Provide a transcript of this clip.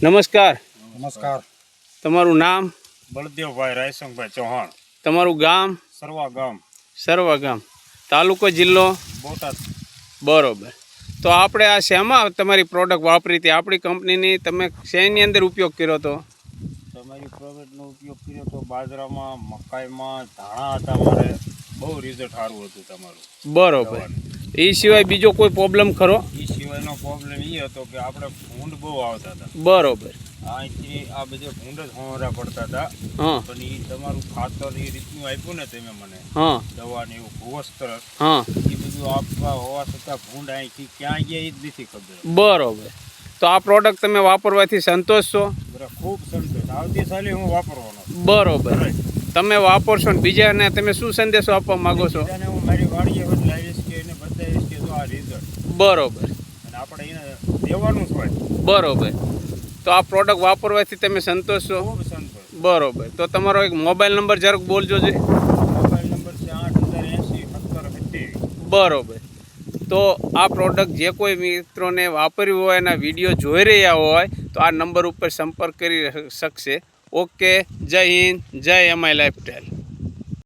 નમસ્કાર. નમસ્કાર. તમારું નામ? બળદેવભાઈ રાયસંગભાઈ ચૌહાણ. તમારું ગામ? સરવા ગામ. સરવા ગામ. તાલુકો જિલ્લો? બોટાદ. બરોબર. તો આપણે આ શેમાં તમારી પ્રોડક્ટ વાપરી હતી? આપણી કંપનીની તમે શેની અંદર ઉપયોગ કર્યો હતો? તમારી પ્રોડક્ટનો ઉપયોગ કર્યો તો બાજરામાં, મકાઈમાં, ધાણા હતા. મારે બહુ રિઝલ્ટ સારું હતું તમારું. બરોબર. એ સિવાય બીજો કોઈ પ્રોબ્લેમ ખરો? એ સિવાયનો પ્રોબ્લેમ એ હતો કે આપણે ભૂંડ બહુ આવતા હતા. બરોબર. અહીંથી આ બધે ભૂંડ જ હોરા પડતા હતા. હા પણ એ તમારું ખાતર એ રીતનું આપ્યું ને તમે મને, હા દવા ને એવું ભૂવસ્ત્ર, હા એ બધું આપવા હોવા છતાં ભૂંડ અહીંથી ક્યાં ગયા એ જ નથી ખબર. બરોબર. તો આ પ્રોડક્ટ તમે વાપરવાથી સંતોષ છો? ખૂબ સંતોષ. આવતી સાલે હું વાપરવાનો. બરોબર. તમે વાપરશો ને બીજાને તમે શું સંદેશો આપવા માંગો છો? બીજાને હું મારી વાડીએ લાવીશ કે એને બતાવીશ કે જો આ રિઝલ્ટ. બરોબર. અને આપણે એને દેવાનું જ હોય. બરોબર. તો આ પ્રોડક્ટ વાપરવાથી તમે સંતોષ છો? ખૂબ સંતોષ. બરોબર. તો તમારો એક મોબાઈલ નંબર જરાક બોલજો છે. મોબાઈલ નંબર છે 8080 બરોબર. તો આ પ્રોડક્ટ જે કોઈ મિત્રોને વાપર્યું હોય એના વિડીયો જોઈ રહ્યા હોય તો આ નંબર ઉપર સંપર્ક કરી શકશે. ઓકે. જય હિન્દ, જય એમઆઈ લાઈફસ્ટાઈલ.